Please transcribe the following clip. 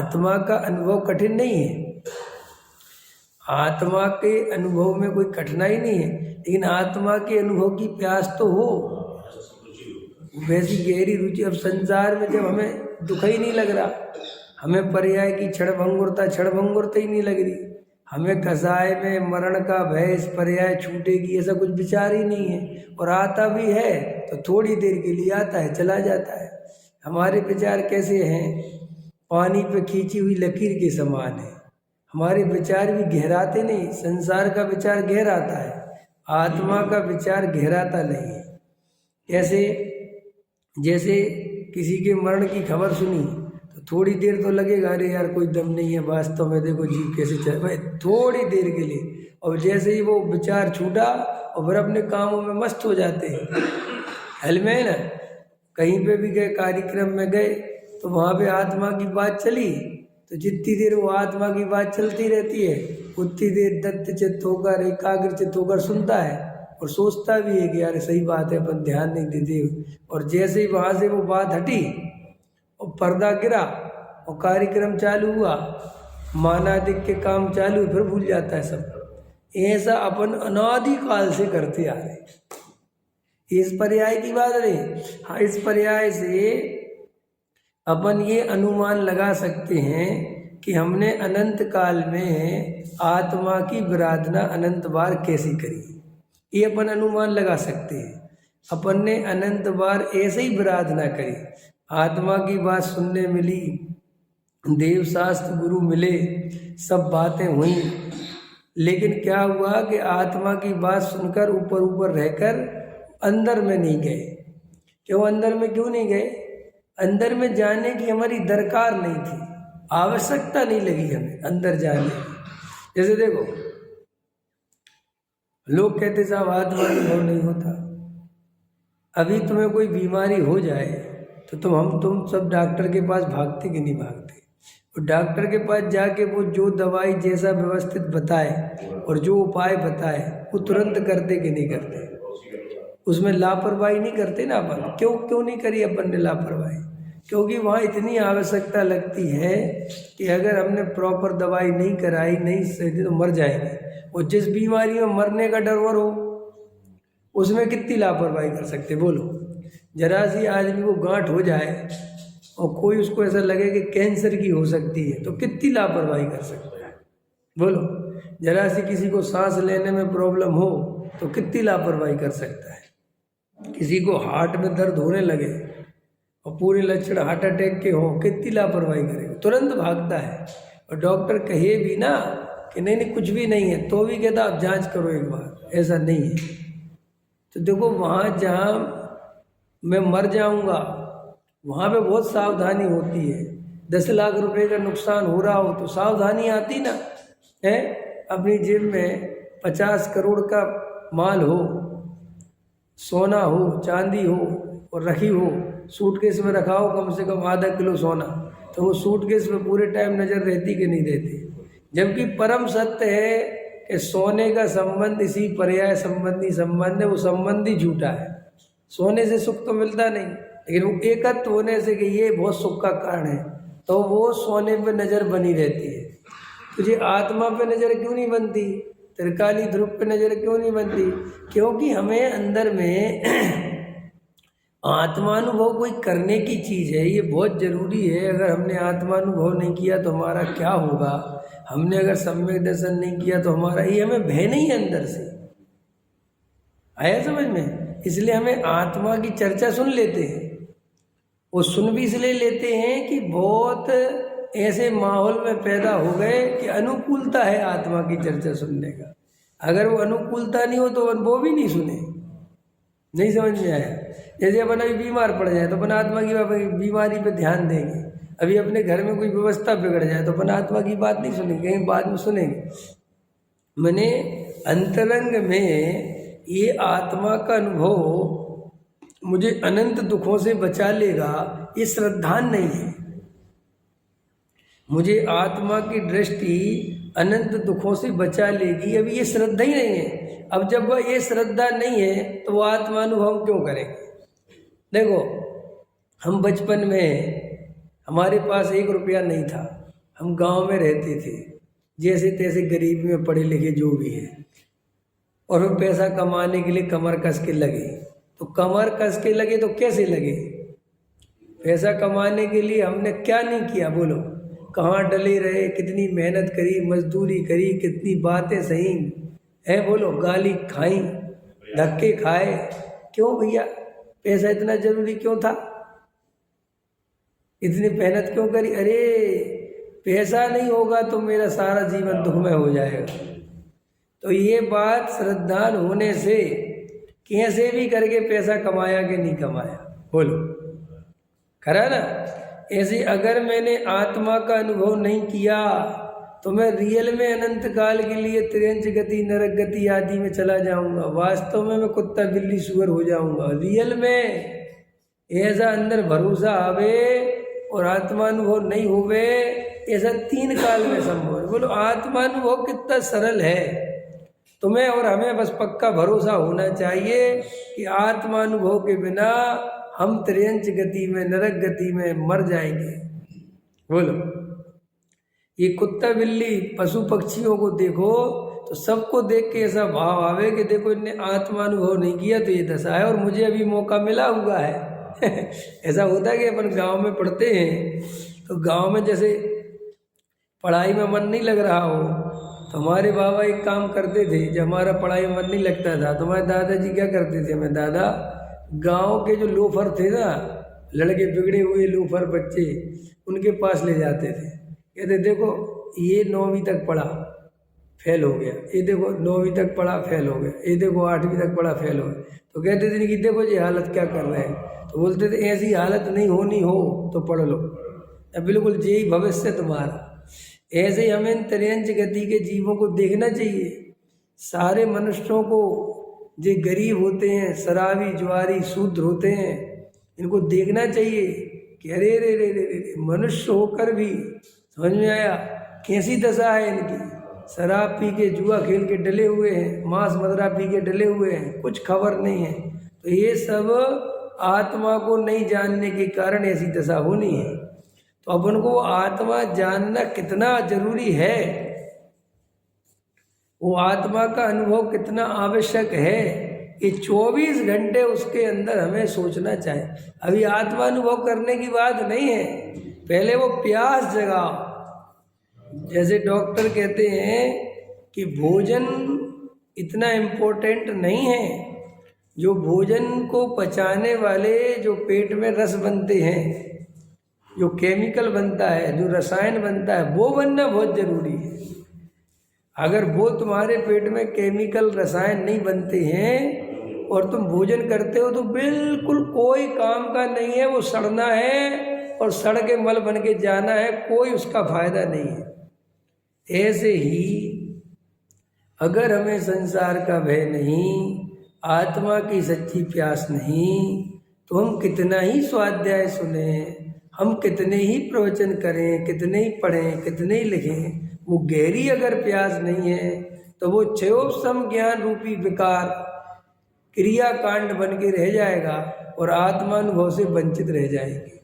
आत्मा का अनुभव कठिन नहीं है, आत्मा के अनुभव में कोई कठिनाई नहीं है, लेकिन आत्मा के अनुभव की प्यास तो हो, वैसी गहरी रुचि। अब संसार में जब हमें दुख ही नहीं लग रहा, हमें पर्याय की क्षणभंगुरता ही नहीं लग रही, हमें कसाय में मरण का भय, इस पर्याय छूटेगी, ऐसा कुछ विचार ही नहीं है, और आता भी है तो थोड़ी देर के लिए आता है, चला जाता है। हमारे विचार कैसे हैं? पानी पे खींची हुई लकीर के समान है। हमारे विचार भी गहराते नहीं, संसार का विचार गहराता है, आत्मा का विचार गहराता नहीं है। कैसे? जैसे किसी के मरण की खबर सुनी तो थोड़ी देर तो लगेगा, अरे यार कोई दम नहीं है, वास्तव में देखो जीव कैसे चल भाई, थोड़ी देर के लिए। और जैसे ही वो विचार छूटा और फिर अपने कामों में मस्त हो जाते हैं। हल में है ना, कहीं पे भी गए, कार्यक्रम में गए तो वहाँ पे आत्मा की बात चली तो जितनी देर वो आत्मा की बात चलती रहती है उतनी देर दत्तचित्त होकर, एकाग्रचित्त होकर सुनता है और सोचता भी है कि यार सही बात है, अपन ध्यान नहीं देते। और जैसे ही वहाँ से वो बात हटी और पर्दा गिरा और कार्यक्रम चालू हुआ, मानादिक के काम चालू, फिर भूल जाता है सब। ऐसा अपन अनादि काल से करते आ रहे। इस पर्याय की बात नहीं, हाँ, इस पर्याय से अपन ये अनुमान लगा सकते हैं कि हमने अनंत काल में आत्मा की विराधना अनंत बार कैसी करी, ये अपन अनुमान लगा सकते हैं। अपन ने अनंत बार ऐसे ही विराधना करी, आत्मा की बात सुनने मिली, देव शास्त्र गुरु मिले, सब बातें हुई, लेकिन क्या हुआ कि आत्मा की बात सुनकर ऊपर ऊपर रहकर अंदर में नहीं गए। क्यों अंदर में क्यों नहीं गए? अंदर में जाने की हमारी दरकार नहीं थी, आवश्यकता नहीं लगी हमें अंदर जाने की। जैसे देखो, लोग कहते साहब आत्मा अनुभव नहीं होता। अभी तुम्हें कोई बीमारी हो जाए तो तुम सब डॉक्टर के पास भागते कि नहीं भागते? और डॉक्टर के पास जाके वो जो दवाई जैसा व्यवस्थित बताए और जो उपाय बताए वो तुरंत करते कि नहीं करते? उसमें लापरवाही नहीं करते ना अपन। क्यों नहीं करी अपन ने लापरवाही? क्योंकि वहाँ इतनी आवश्यकता लगती है कि अगर हमने प्रॉपर दवाई नहीं कराई, नहीं सही, तो मर जाएंगे। और जिस बीमारी में मरने का डर हो उसमें कितनी लापरवाही कर सकते? बोलो, जरा सी आदमी को गांठ हो जाए और कोई उसको ऐसा लगे कि कैंसर की हो सकती है तो कितनी लापरवाही कर सकता है? बोलो, जरा सी किसी को सांस लेने में प्रॉब्लम हो तो कितनी लापरवाही कर सकता है? किसी को हार्ट में दर्द होने लगे और पूरे लक्षण हार्ट अटैक के हों, कितनी लापरवाही करेगा? तुरंत भागता है। और डॉक्टर कहे भी ना कि नहीं कुछ भी नहीं है, तो भी कहता आप जांच करो एक बार, ऐसा नहीं है। तो देखो, वहाँ जहाँ मैं मर जाऊँगा वहाँ पे बहुत सावधानी होती है। 10 लाख रुपए का नुकसान हो रहा हो तो सावधानी आती ना है। अपनी जेब में 50 करोड़ का माल हो, सोना हो, चांदी हो और रखी हो, सूटकेस में रखा हो कम से कम आधा किलो सोना, तो वो सूटकेस में पूरे टाइम नजर रहती कि नहीं रहती? जबकि परम सत्य है कि सोने का संबंध इसी पर्याय संबंधी संबंध है, वो संबंध ही झूठा है। सोने से सुख तो मिलता नहीं, लेकिन वो एकत्व होने से कि ये बहुत सुख का कारण है तो वो सोने पे नजर बनी रहती है। तुझे आत्मा पे नजर क्यों नहीं बनती? त्रिकाली ध्रुव पे नजर क्यों नहीं बनती? क्योंकि हमें अंदर में आत्मानुभव कोई करने की चीज़ है, ये बहुत जरूरी है। अगर हमने आत्मानुभव नहीं किया तो हमारा क्या होगा? हमने अगर सम्यक दर्शन नहीं किया तो हमारा, ये हमें भय नहीं है अंदर से, आया समझ में? इसलिए हमें आत्मा की चर्चा सुन लेते हैं। वो सुन भी इसलिए लेते हैं कि बहुत ऐसे माहौल में पैदा हो गए कि अनुकूलता है आत्मा की चर्चा सुनने का। अगर वो अनुकूलता नहीं हो तो वो भी नहीं सुने। नहीं समझ में आया? जैसे अपन अभी बीमार पड़ जाए तो अपन आत्मा की बीमारी पे ध्यान देंगे। अभी अपने घर में कोई व्यवस्था बिगड़ जाए तो अपन आत्मा की बात नहीं सुनेंगे, कहीं बाद में सुनेंगे। मैंने अंतरंग में ये आत्मा का अनुभव मुझे अनंत दुखों से बचा लेगा, ये श्रद्धा नहीं है। मुझे आत्मा की दृष्टि अनंत दुखों से बचा लेगी, अभी ये श्रद्धा ही नहीं है। अब जब वह ये श्रद्धा नहीं है तो वो आत्मानुभव क्यों करेंगे? देखो, हम बचपन में हमारे पास 1 रुपया नहीं था, हम गांव में रहते थे, जैसे तैसे गरीबी में पढ़े लिखे जो भी है, और फिर पैसा कमाने के लिए कमर कस के लगे। तो कमर कस के लगे तो कैसे लगे? पैसा कमाने के लिए हमने क्या नहीं किया बोलो? कहाँ डले रहे, कितनी मेहनत करी, मजदूरी करी, कितनी बातें सही है बोलो, गाली खाई, धक्के खाए। क्यों भैया? पैसा इतना जरूरी क्यों था? इतनी मेहनत क्यों करी? अरे पैसा नहीं होगा तो मेरा सारा जीवन दुखमय हो जाएगा। तो ये बात श्रद्धान होने से कैसे भी करके पैसा कमाया कि नहीं कमाया बोलो, करा ना? ऐसे अगर मैंने आत्मा का अनुभव नहीं किया तो मैं रियल में अनंत काल के लिए त्रियंच गति, नरक गति आदि में चला जाऊंगा। वास्तव में मैं कुत्ता बिल्ली सुअर हो जाऊंगा। रियल में ऐसा अंदर भरोसा आवे और आत्मानुभव नहीं होवे, ऐसा 3 काल में संभव है। बोलो आत्मानुभव कितना सरल है। तुम्हें और हमें बस पक्का भरोसा होना चाहिए कि आत्मानुभव के बिना हम त्रियंच गति में, नरक गति में मर जाएंगे। बोलो, ये कुत्ता बिल्ली पशु पक्षियों को देखो तो सबको देख के ऐसा भाव आवे कि देखो इनने आत्मानुभव नहीं किया तो ये दशा है, और मुझे अभी मौका मिला हुआ है। ऐसा होता है कि अपन गांव में पढ़ते हैं तो गांव में जैसे पढ़ाई में मन नहीं लग रहा हो तो हमारे बाबा एक काम करते थे। जब हमारा पढ़ाई में मन नहीं लगता था तो हमारे दादाजी क्या करते थे, हमें दादा गांव के जो लोफर थे ना, लड़के बिगड़े हुए लोफर बच्चे, उनके पास ले जाते थे। कहते देखो ये 9वीं तक पढ़ा फेल हो गया, ये देखो 9वीं तक पढ़ा फेल हो गया, ये देखो 8वीं तक पढ़ा फेल हो गया। तो कहते थे कि देखो ये हालत क्या कर रहे हैं। तो बोलते थे ऐसी हालत नहीं होनी हो तो पढ़ लो, बिल्कुल यही भविष्य तुम्हारा। ऐसे ही हमें त्रियंच गति के जीवों को देखना चाहिए। सारे मनुष्यों को, जो गरीब होते हैं, शराबी जुआरी शूद्र होते हैं, इनको देखना चाहिए कि अरे रे रे रे रे मनुष्य होकर भी समझ में आया कैसी दशा है इनकी। शराब पी के, जुआ खेल के डले हुए हैं, मांस मदिरा पी के डले हुए हैं, कुछ खबर नहीं है। तो ये सब आत्मा को नहीं जानने के कारण ऐसी दशा होनी है। तो अपन को आत्मा जानना कितना जरूरी है, वो आत्मा का अनुभव कितना आवश्यक है, ये 24 घंटे उसके अंदर हमें सोचना चाहिए। अभी आत्मा अनुभव करने की बात नहीं है, पहले वो प्यास जगाओ। जैसे डॉक्टर कहते हैं कि भोजन इतना इम्पोर्टेंट नहीं है, जो भोजन को पचाने वाले जो पेट में रस बनते हैं, जो केमिकल बनता है, जो रसायन बनता है, वो बनना बहुत जरूरी है। अगर वो तुम्हारे पेट में केमिकल रसायन नहीं बनते हैं और तुम भोजन करते हो तो बिल्कुल कोई काम का नहीं है, वो सड़ना है और सड़ के मल बन के जाना है, कोई उसका फायदा नहीं है। ऐसे ही अगर हमें संसार का भय नहीं, आत्मा की सच्ची प्यास नहीं, तो हम कितना ही स्वाध्याय सुने, हम कितने ही प्रवचन करें, कितने ही पढ़ें, कितने ही लिखें, वो गहरी अगर प्यास नहीं है तो वो क्षयोपम ज्ञान रूपी विकार क्रिया कांड बन के रह जाएगा और आत्मानुभव से वंचित रह जाएंगे।